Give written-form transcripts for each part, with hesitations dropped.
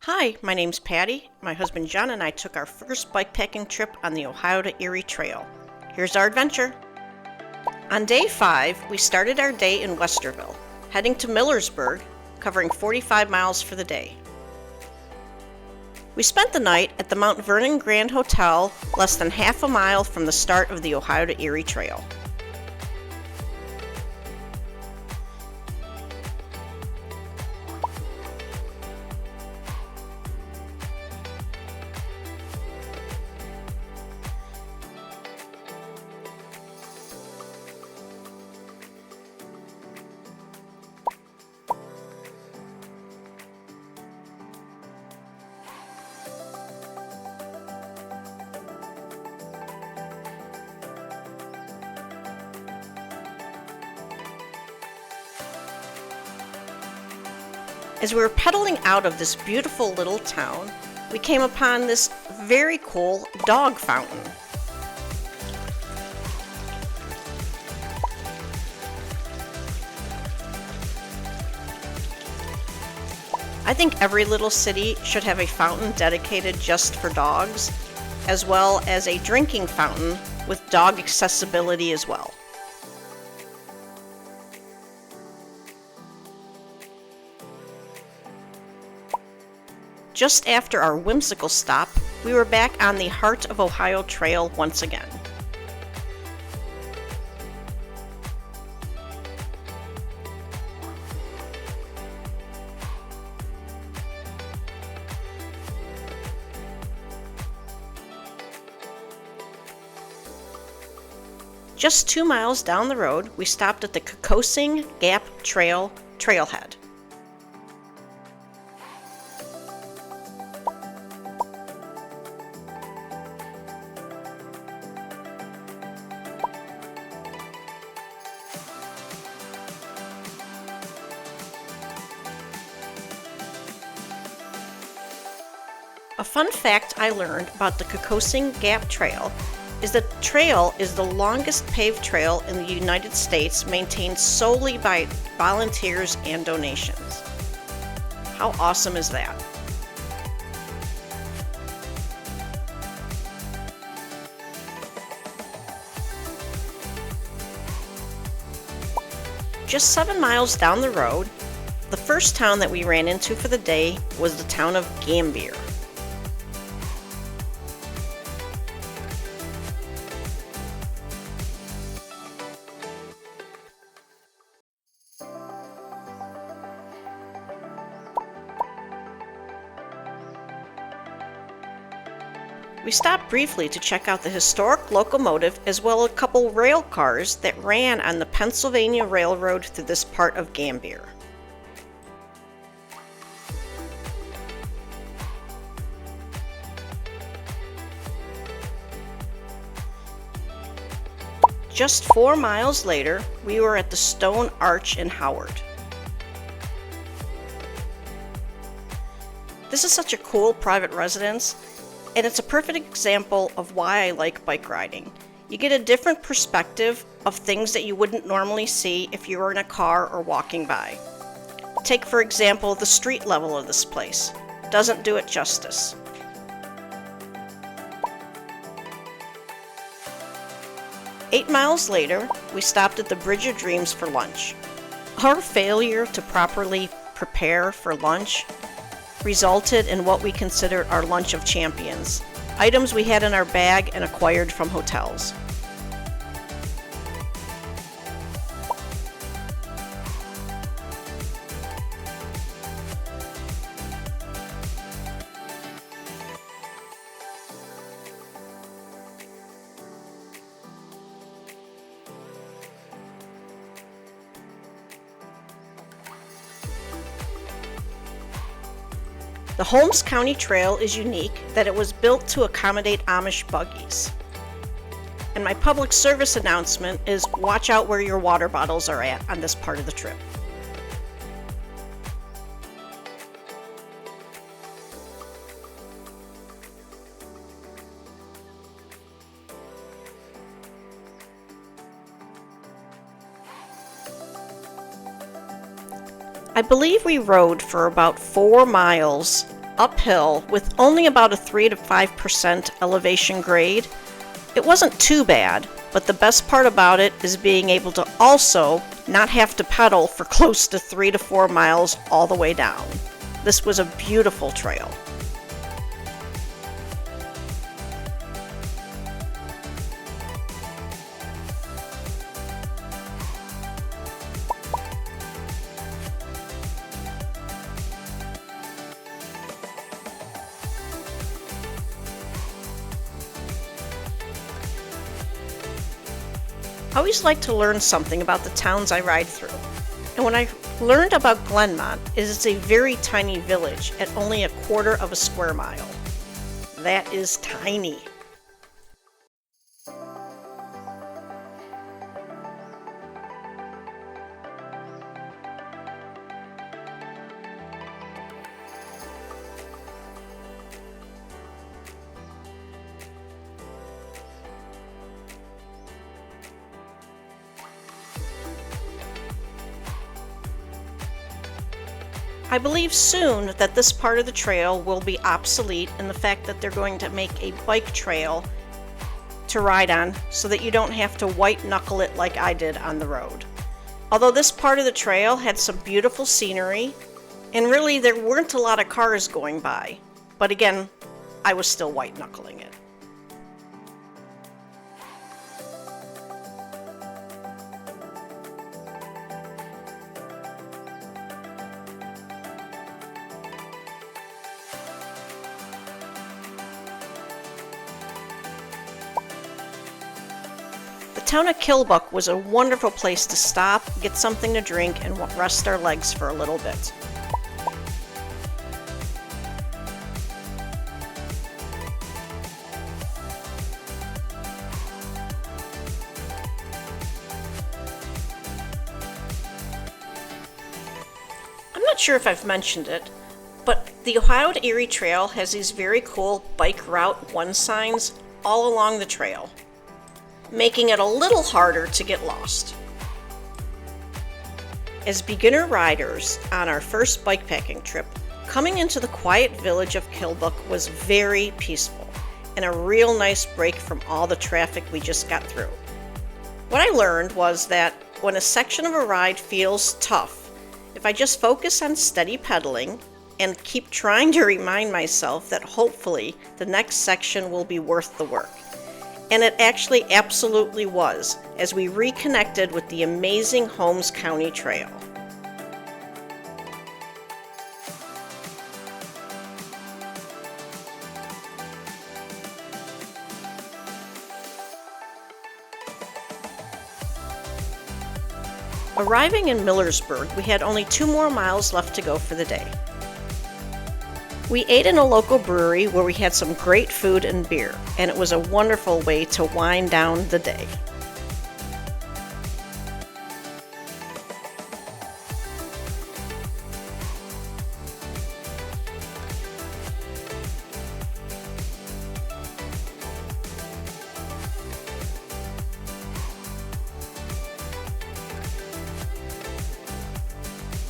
Hi, my name's Patty. My husband John and I took our first bikepacking trip on the Ohio to Erie Trail. Here's our adventure. On day 5, we started our day in Westerville, heading to Millersburg, covering 45 miles for the day. We spent the night at the Mount Vernon Grand Hotel, less than half a mile from the start of the Ohio to Erie Trail. As we were pedaling out of this beautiful little town, we came upon this very cool dog fountain. I think every little city should have a fountain dedicated just for dogs, as well as a drinking fountain with dog accessibility as well. Just after our whimsical stop, we were back on the Heart of Ohio Trail once again. Just 2 miles down the road, we stopped at the Kokosing Gap Trail trailhead. A fun fact I learned about the Kokosing Gap Trail is that the trail is the longest paved trail in the United States, maintained solely by volunteers and donations. How awesome is that? Just 7 miles down the road, the first town that we ran into for the day was the town of Gambier. We stopped briefly to check out the historic locomotive as well as a couple rail cars that ran on the Pennsylvania Railroad through this part of Gambier. Just 4 miles later, we were at the Stone Arch in Howard. This is such a cool private residence, and it's a perfect example of why I like bike riding. You get a different perspective of things that you wouldn't normally see if you were in a car or walking by. Take, for example, the street level of this place. Doesn't do it justice. Eight miles later, we stopped at the Bridge of Dreams for lunch. Our failure to properly prepare for lunch resulted in what we consider our lunch of champions, items we had in our bag and acquired from hotels. The Holmes County Trail is unique that it was built to accommodate Amish buggies. And my public service announcement is watch out where your water bottles are at on this part of the trip. I believe we rode for about 4 miles uphill with only about a 3 to 5% elevation grade. It wasn't too bad, but the best part about it is being able to also not have to pedal for close to 3 to 4 miles all the way down. This was a beautiful trail. I always like to learn something about the towns I ride through. And when I learned about Glenmont, it is a very tiny village at only a quarter of a square mile. That is tiny. I believe soon that this part of the trail will be obsolete in the fact that they're going to make a bike trail to ride on so that you don't have to white knuckle it like I did on the road. Although this part of the trail had some beautiful scenery, and really there weren't a lot of cars going by, but again, I was still white knuckling it. The town of Kilbuck was a wonderful place to stop, get something to drink, and rest our legs for a little bit. I'm not sure if I've mentioned it, but the Ohio to Erie Trail has these very cool Bike Route 1 signs all along the trail, making it a little harder to get lost. As beginner riders on our first bikepacking trip, coming into the quiet village of Kilbuck was very peaceful and a real nice break from all the traffic we just got through. What I learned was that when a section of a ride feels tough, if I just focus on steady pedaling and keep trying to remind myself that hopefully the next section will be worth the work. And it actually absolutely was, as we reconnected with the amazing Holmes County Trail. Arriving in Millersburg, we had only 2 more miles left to go for the day. We ate in a local brewery where we had some great food and beer, and it was a wonderful way to wind down the day.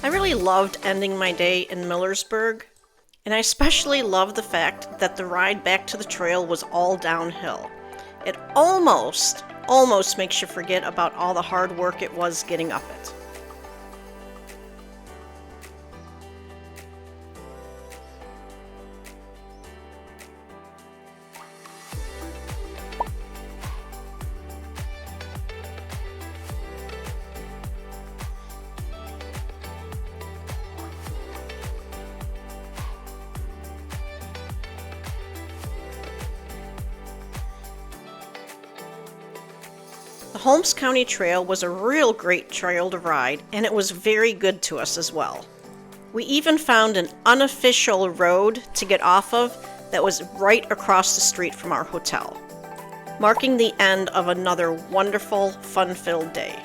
I really loved ending my day in Millersburg. And I especially love the fact that the ride back to the trail was all downhill. It almost makes you forget about all the hard work it was getting up it. The Holmes County Trail was a real great trail to ride, and it was very good to us as well. We even found an unofficial road to get off of that was right across the street from our hotel, marking the end of another wonderful, fun-filled day.